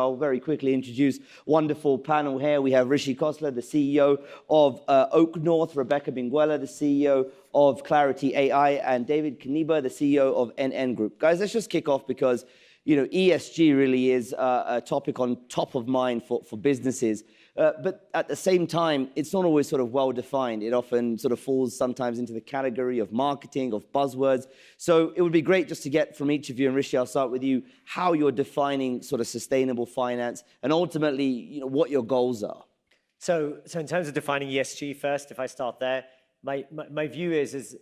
I'll very quickly introduce wonderful panel here. We have Rishi Khosla, the CEO of Oak North, Rebecca Benguela, the CEO of Clarity AI, and David Kaniba, the CEO of NN Group. Guys, let's just kick off because, you know, ESG really is a topic on top of mind for businesses. But at the same time, it's not always sort of well-defined. It often sort of falls sometimes into the category of marketing, of buzzwords. So it would be great just to get from each of you, and Rishi, I'll start with you, how you're defining sort of sustainable finance and ultimately, you know, what your goals are. So in terms of defining ESG first, if I start there, my view is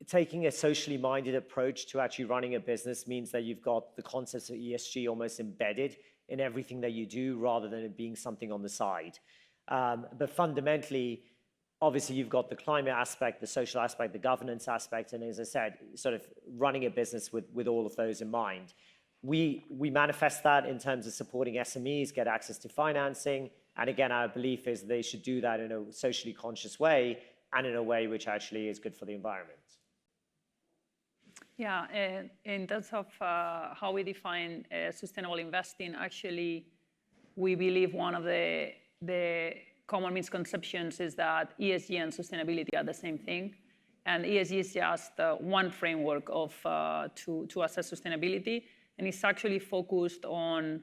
taking a socially minded approach to actually running a business means that you've got the concepts of ESG almost embedded in everything that you do rather than it being something on the side. But fundamentally, obviously you've got the climate aspect, the social aspect, the governance aspect, and as I said, sort of running a business with all of those in mind. We manifest that in terms of supporting SMEs, get access to financing, and again, our belief is they should do that in a socially conscious way and in a way which actually is good for the environment. Yeah, in terms of how we define sustainable investing, actually, we believe one of the common misconceptions is that ESG and sustainability are the same thing. And ESG is just one framework of to assess sustainability. And it's actually focused on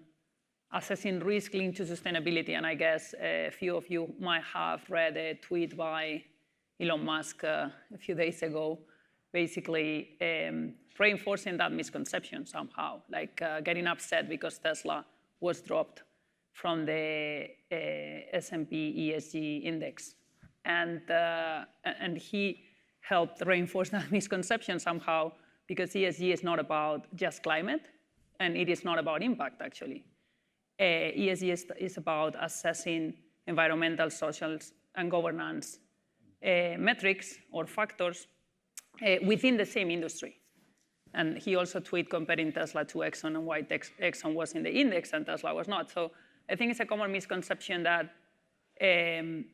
assessing risk linked to sustainability. And I guess a few of you might have read a tweet by Elon Musk a few days ago, basically reinforcing that misconception somehow, like getting upset because Tesla was dropped from the S&P ESG index. And he helped reinforce that misconception somehow because ESG is not about just climate, and it is not about impact, actually. ESG is about assessing environmental, social, and governance metrics or factors within the same industry. And he also tweeted comparing Tesla to Exxon and why Exxon was in the index and Tesla was not. So I think it's a common misconception that ESG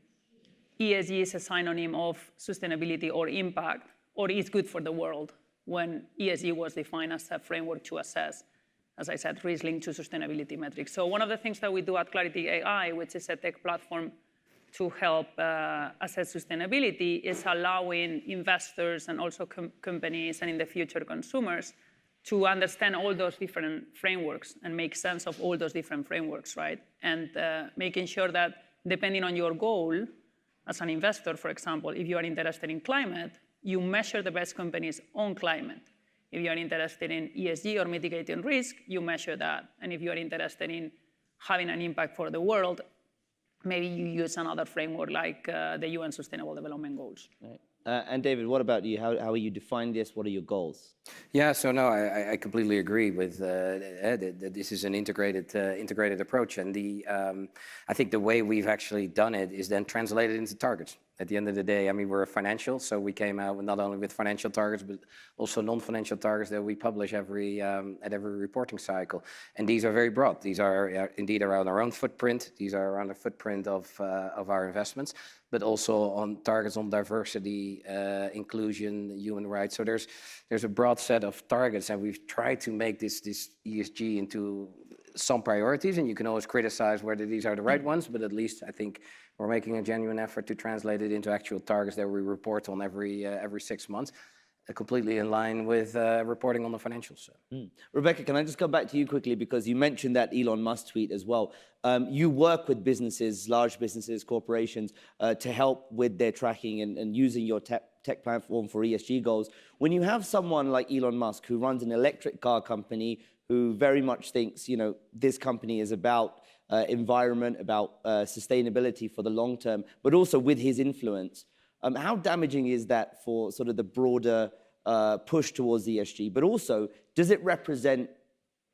is a synonym of sustainability or impact, or is good for the world, when ESG was defined as a framework to assess, as I said, risk linked to sustainability metrics. So one of the things that we do at Clarity AI, which is a tech platform to help assess sustainability, is allowing investors and also companies and in the future consumers to understand all those different frameworks and make sense of all those different frameworks, right? And making sure that depending on your goal, as an investor, for example, if you are interested in climate, you measure the best companies on climate. If you are interested in ESG or mitigating risk, you measure that. And if you are interested in having an impact for the world, maybe you use another framework like the UN Sustainable Development Goals. Right. And David, what about you? How are you define this? What are your goals? Yeah, so no, I completely agree with that this is an integrated approach. And I think the way we've actually done it is then translated into targets. At the end of the day, I mean, we're a financial, so we came out not only with financial targets, but also non-financial targets that we publish at every reporting cycle. And these are very broad. These are indeed around our own footprint. These are around the footprint of our investments, but also on targets on diversity, inclusion, human rights. So there's a broad set of targets, and we've tried to make this ESG into some priorities, and you can always criticize whether these are the right ones, but at least I think we're making a genuine effort to translate it into actual targets that we report on every 6 months, completely in line with reporting on the financials. Rebecca, can I just come back to you quickly, because you mentioned that Elon Musk tweet as well. You work with businesses, large businesses, corporations, to help with their tracking and using your tech platform for ESG goals. When you have someone like Elon Musk who runs an electric car company, who very much thinks, you know, this company is about environment, about sustainability for the long term, but also with his influence, how damaging is that for sort of the broader push towards ESG? But also, does it represent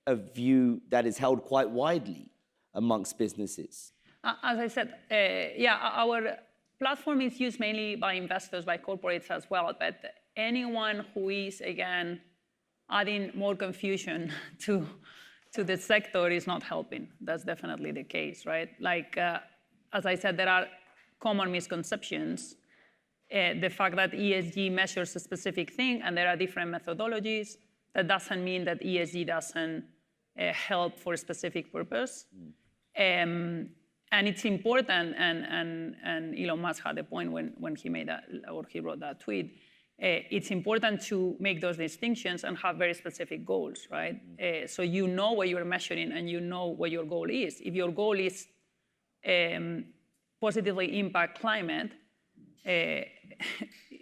a view that is held quite widely amongst businesses? As I said, yeah, our platform is used mainly by investors, by corporates as well, but anyone who is, again, adding more confusion to the sector is not helping. That's definitely the case, right? Like, as I said, there are common misconceptions. The fact that ESG measures a specific thing and there are different methodologies, that doesn't mean that ESG doesn't help for a specific purpose. And it's important, and Elon Musk had a point when he made that, or he wrote that tweet. It's important to make those distinctions and have very specific goals, right? So you know what you're measuring and you know what your goal is. If your goal is positively impact climate,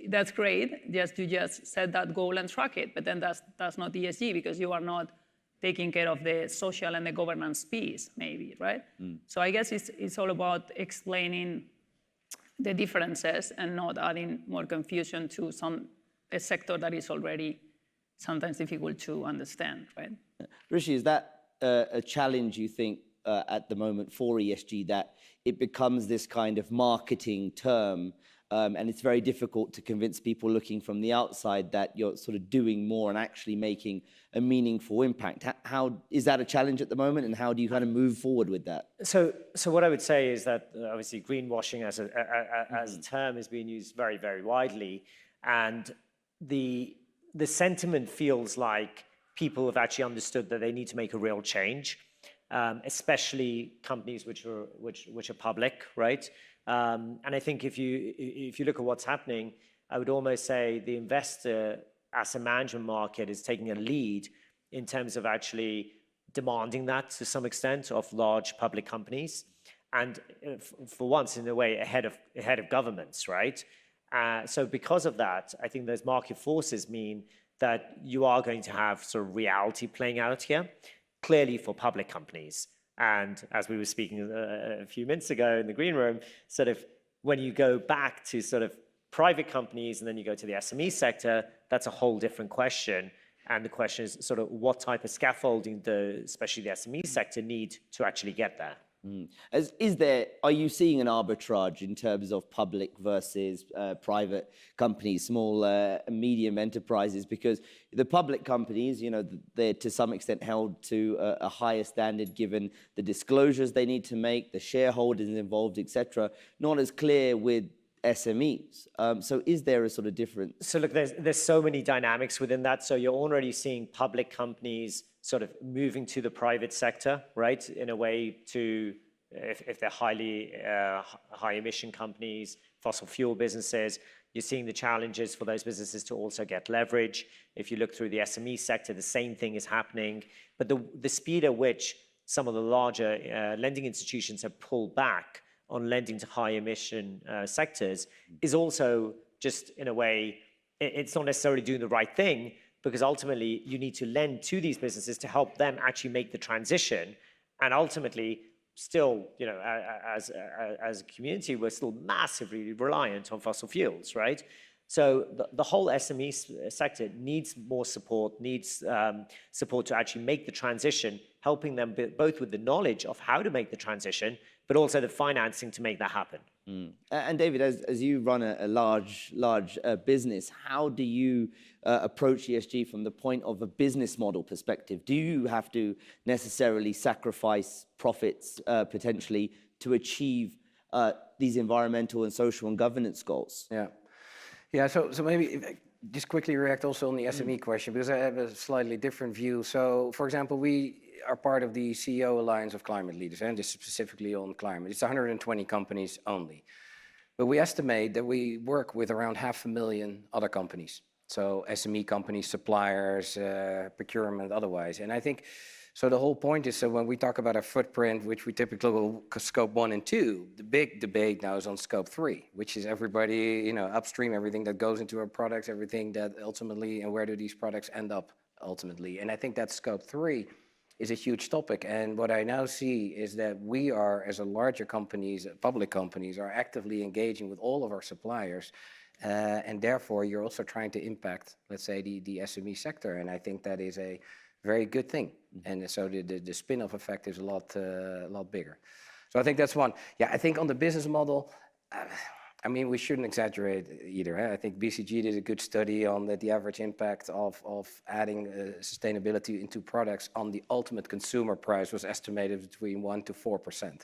that's great. Just set that goal and track it. But then that's not ESG because you are not taking care of the social and the governance piece, maybe, right? So I guess it's all about explaining the differences and not adding more confusion to a sector that is already sometimes difficult to understand, right? Rishi, is that a challenge you think at the moment for ESG, that it becomes this kind of marketing term and it's very difficult to convince people looking from the outside that you're sort of doing more and actually making a meaningful impact? How is that a challenge at the moment, and how do you kind of move forward with that? So what I would say is that obviously greenwashing as a term is being used very, very widely, and the sentiment feels like people have actually understood that they need to make a real change, especially companies which are public, right? And I think if you look at what's happening, I would almost say the investor asset management market is taking a lead in terms of actually demanding that to some extent of large public companies, and for once in a way ahead of governments, right? So because of that, I think those market forces mean that you are going to have sort of reality playing out here, clearly for public companies. And as we were speaking a few minutes ago in the green room, sort of when you go back to sort of private companies and then you go to the SME sector, that's a whole different question. And the question is sort of what type of scaffolding especially the SME sector need to actually get there. Are you seeing an arbitrage in terms of public versus private companies, small and medium enterprises? Because the public companies, they're to some extent held to a higher standard given the disclosures they need to make, the shareholders involved, etc. Not as clear with SMEs. So is there a sort of difference? So look, there's so many dynamics within that. So you're already seeing public companies sort of moving to the private sector, right? In a way to, if they're high emission companies, fossil fuel businesses, you're seeing the challenges for those businesses to also get leverage. If you look through the SME sector, the same thing is happening. But the speed at which some of the larger lending institutions have pulled back on lending to high emission sectors is also just in a way, it's not necessarily doing the right thing, because ultimately you need to lend to these businesses to help them actually make the transition. And ultimately, still, as a community, we're still massively reliant on fossil fuels, right? So the whole SME sector needs more support, needs support to actually make the transition, helping them both with the knowledge of how to make the transition, but also the financing to make that happen. And David, as you run a large business, how do you approach ESG from the point of a business model perspective? Do you have to necessarily sacrifice profits potentially to achieve these environmental and social and governance goals? Yeah. So maybe just quickly react also on the SME question, because I have a slightly different view. So, for example, we are part of the CEO Alliance of Climate Leaders, and this specifically on climate. It's 120 companies only. But we estimate that we work with around 500,000 other companies. So SME companies, suppliers, procurement, otherwise. And I think, so the whole point is, so when we talk about our footprint, which we typically call scope 1 and 2, the big debate now is on scope 3, which is everybody, upstream, everything that goes into our products, everything that ultimately, and where do these products end up ultimately. And I think that scope 3 is a huge topic. And what I now see is that we are, as a larger companies, public companies, are actively engaging with all of our suppliers. And therefore, you're also trying to impact, let's say, the SME sector. And I think that is a very good thing. And so the spin-off effect is a lot bigger. So I think that's one. Yeah, I think on the business model, we shouldn't exaggerate either. I think BCG did a good study on the average impact of adding sustainability into products on the ultimate consumer price was estimated between 1% to 4%.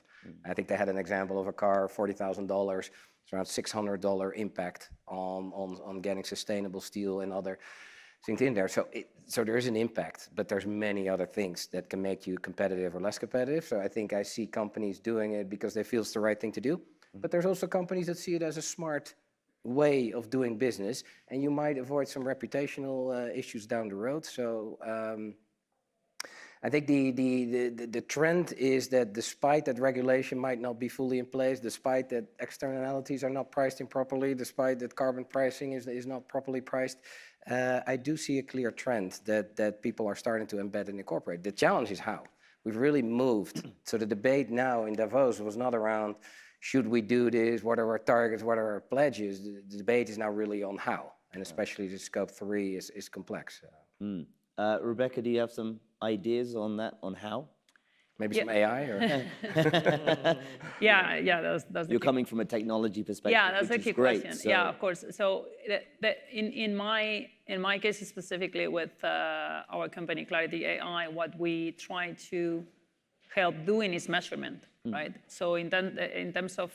I think they had an example of a car, $40,000, it's around $600 impact on getting sustainable steel and other synced in there. So there is an impact, but there's many other things that can make you competitive or less competitive. So I think I see companies doing it because they feel it's the right thing to do. But there's also companies that see it as a smart way of doing business, and you might avoid some reputational issues down the road. So I think the trend is that despite that regulation might not be fully in place, despite that externalities are not priced in properly, despite that carbon pricing is not properly priced, I do see a clear trend that people are starting to embed and incorporate. The challenge is how. We've really moved. So the debate now in Davos was not around should we do this, what are our targets, what are our pledges. The debate is now really on how, and especially the scope 3 is complex. Rebecca, do you have some ideas on that, on how? Maybe some AI or? Yeah, that's the You're coming from a technology perspective. Yeah, that's a which key is great, question. so- Yeah, of course. So in my case specifically with our company Clarity AI, what we try to help doing is measurement, right? So in terms of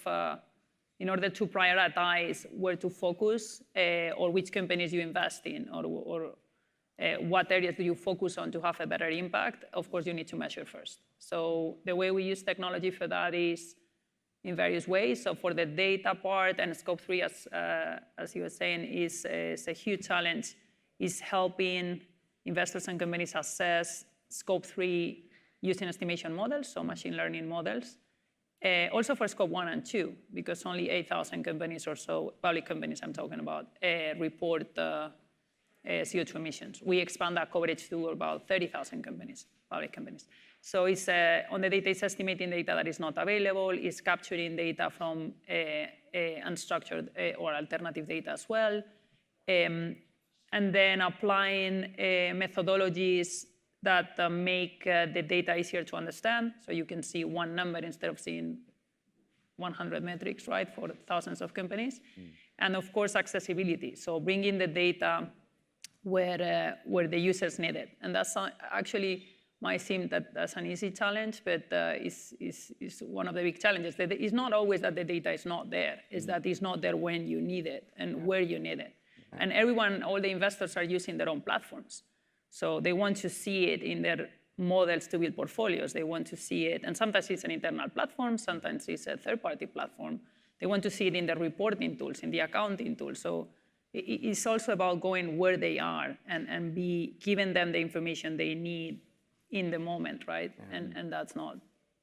in order to prioritize where to focus or which companies you invest in or what areas do you focus on to have a better impact, of course you need to measure first. So the way we use technology for that is in various ways. So for the data part and scope 3, as you were saying, is a huge challenge, is helping investors and companies assess scope 3 using estimation models, so machine learning models. Also for scope 1 and 2, because only 8,000 companies or so, public companies I'm talking about, report CO2 emissions. We expand that coverage to about 30,000 companies, public companies. So it's on the data, it's estimating data that is not available, it's capturing data from unstructured or alternative data as well, and then applying methodologies that make the data easier to understand. So you can see one number instead of seeing 100 metrics, right, for thousands of companies. And of course, accessibility. So bringing the data where the users need it. And that's actually might seem that that's an easy challenge, but is one of the big challenges. It's not always that the data is not there. It's that it's not there when you need it and where you need it. And everyone, all the investors are using their own platforms. So they want to see it in their models to build portfolios. They want to see it, and sometimes it's an internal platform, sometimes it's a third-party platform. They want to see it in the reporting tools, in the accounting tools. So it's also about going where they are and giving them the information they need in the moment, right? And that's not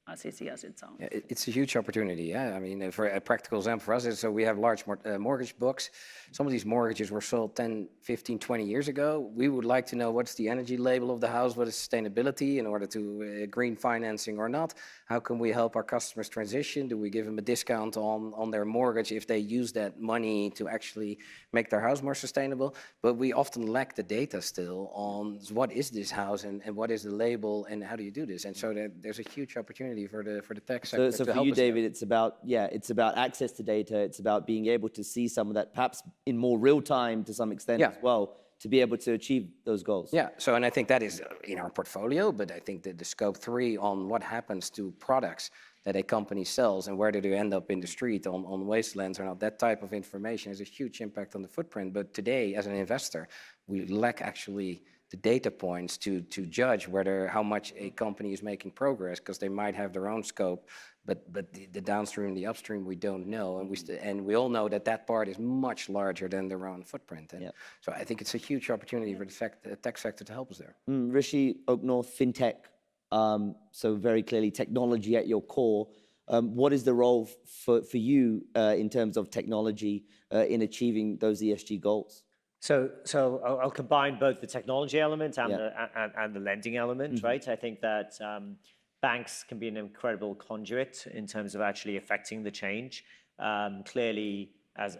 as easy as it sounds. Yeah, it's a huge opportunity. Yeah, I mean, for a practical example for us is so we have large mortgage books. Some of these mortgages were sold 10, 15, 20 years ago. We would like to know what's the energy label of the house, what is sustainability in order to green financing or not. How can we help our customers transition? Do we give them a discount on their mortgage if they use that money to actually make their house more sustainable? But we often lack the data still on what is this house and what is the label and how do you do this? And so there's a huge opportunity for the tech sector. So for you, David, it's about access to data. It's about being able to see some of that, perhaps in more real time to some extent as well, to be able to achieve those goals. Yeah. So, and I think that is in our portfolio, but I think that the scope 3 on what happens to products that a company sells and where do they end up in the street on wastelands or not, that type of information has a huge impact on the footprint. But today, as an investor, we lack actually the data points to judge how much a company is making progress, because they might have their own scope, but the downstream, the upstream, we don't know, and we all know that part is much larger than their own footprint. And so I think it's a huge opportunity for the tech sector to help us there. Rishi, Oak North, fintech, so very clearly technology at your core. What is the role for you in terms of technology in achieving those ESG goals? So I'll combine both the technology element and the lending element, right? I think that banks can be an incredible conduit in terms of actually affecting the change. Clearly, as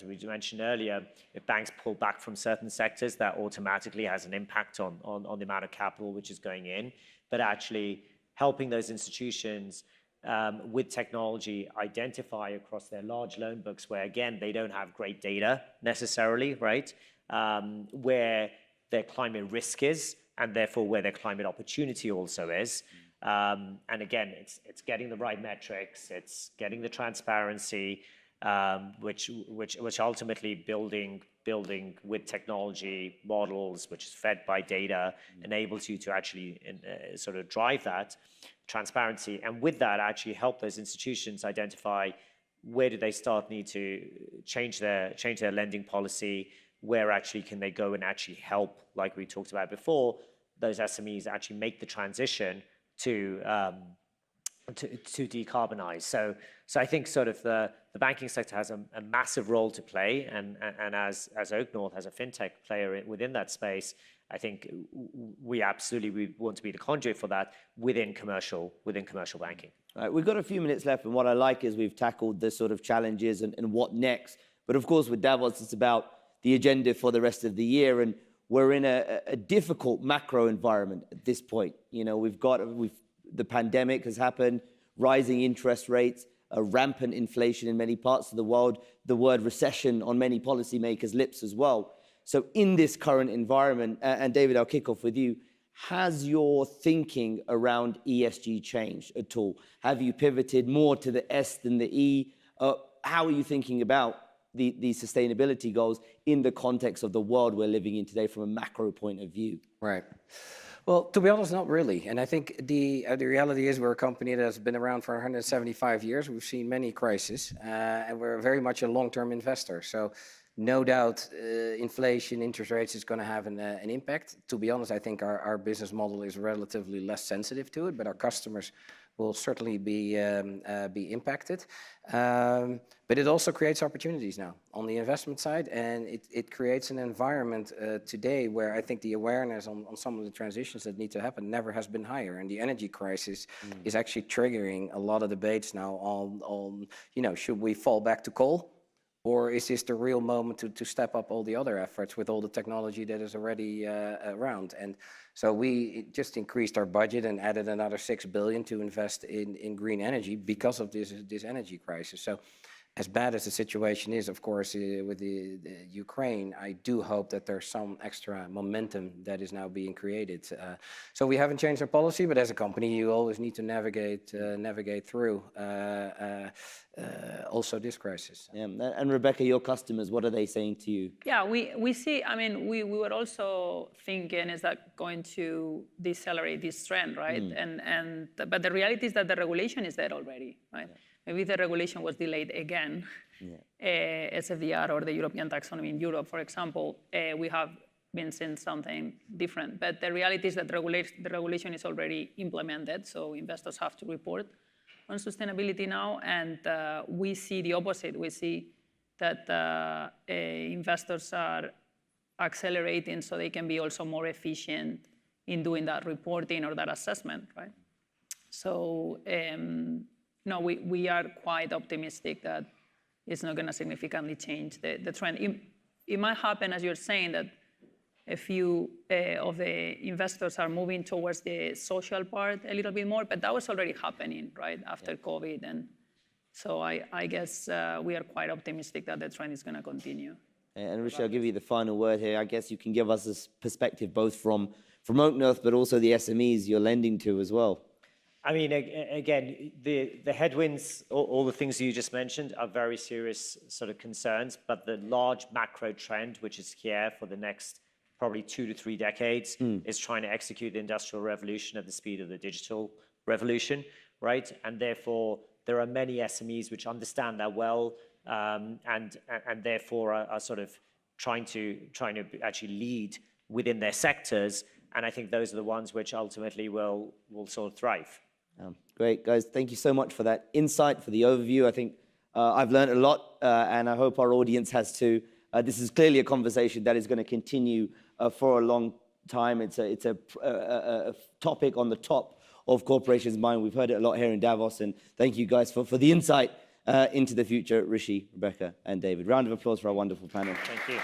we mentioned earlier, if banks pull back from certain sectors, that automatically has an impact on the amount of capital which is going in. But actually helping those institutions with technology identify across their large loan books where, again, they don't have great data necessarily, right? Where their climate risk is, and therefore where their climate opportunity also is. And again, it's getting the right metrics, it's getting the transparency, which ultimately building with technology models, which is fed by data, enables you to actually sort of drive that transparency, and with that actually help those institutions identify where do they need to change their lending policy, where actually can they go and actually help, like we talked about before, those SMEs actually make the transition to decarbonize. So I think sort of the banking sector has a massive role to play, and as Oak North, as a fintech player within that space, I think we absolutely want to be the conduit for that within commercial banking. All right, we've got a few minutes left, and what I like is we've tackled the sort of challenges and what next. But of course, with Davos, it's about the agenda for the rest of the year, and we're in a difficult macro environment at this point. You know, the pandemic has happened, rising interest rates, rampant inflation in many parts of the world, the word recession on many policymakers' lips as well. So in this current environment, and David, I'll kick off with you, has your thinking around ESG changed at all? Have you pivoted more to the S than the E? How are you thinking about the sustainability goals in the context of the world we're living in today from a macro point of view? Right. Well, to be honest, not really. And I think the reality is we're a company that has been around for 175 years. We've seen many crises, and we're very much a long-term investor. So no doubt inflation, interest rates is going to have an impact. To be honest, I think our business model is relatively less sensitive to it, but our customers will certainly be impacted. But it also creates opportunities now on the investment side, and it creates an environment today where I think the awareness on some of the transitions that need to happen never has been higher. And the energy crisis is actually triggering a lot of debates now on should we fall back to coal? Or is this the real moment to step up all the other efforts with all the technology that is already around? And so we just increased our budget and added another 6 billion to invest in green energy because of this energy crisis. So as bad as the situation is, of course, with the Ukraine, I do hope that there's some extra momentum that is now being created. So we haven't changed our policy, but as a company, you always need to navigate through also this crisis. Yeah. And Rebecca, your customers, what are they saying to you? Yeah, we see, I mean, we were also thinking, is that going to decelerate this trend, right? But the reality is that the regulation is there already, right? Yeah. Maybe the regulation was delayed again, SFDR or the European taxonomy in Europe, for example. We have been seeing something different. But the reality is that the regulation is already implemented, so investors have to report on sustainability now. And we see the opposite. We see that investors are accelerating so they can be also more efficient in doing that reporting or that assessment, right? So, no, we are quite optimistic that it's not going to significantly change the trend. It might happen, as you're saying, that a few of the investors are moving towards the social part a little bit more, but that was already happening, right, after COVID. And so I guess we are quite optimistic that the trend is going to continue. And Rishi, I'll give you the final word here. I guess you can give us this perspective both from Oak North, but also the SMEs you're lending to as well. I mean, again, the headwinds, all the things you just mentioned are very serious sort of concerns, but the large macro trend, which is here for the next probably 2 to 3 decades, is trying to execute the industrial revolution at the speed of the digital revolution, right? And therefore, there are many SMEs which understand that well, and therefore are sort of trying to actually lead within their sectors. And I think those are the ones which ultimately will sort of thrive. Great, guys. Thank you so much for that insight, for the overview. I think I've learned a lot, and I hope our audience has too. This is clearly a conversation that is going to continue for a long time. It's a topic on the top of corporations' mind. We've heard it a lot here in Davos, and thank you guys for the insight into the future, Rishi, Rebecca, and David. Round of applause for our wonderful panel. Thank you.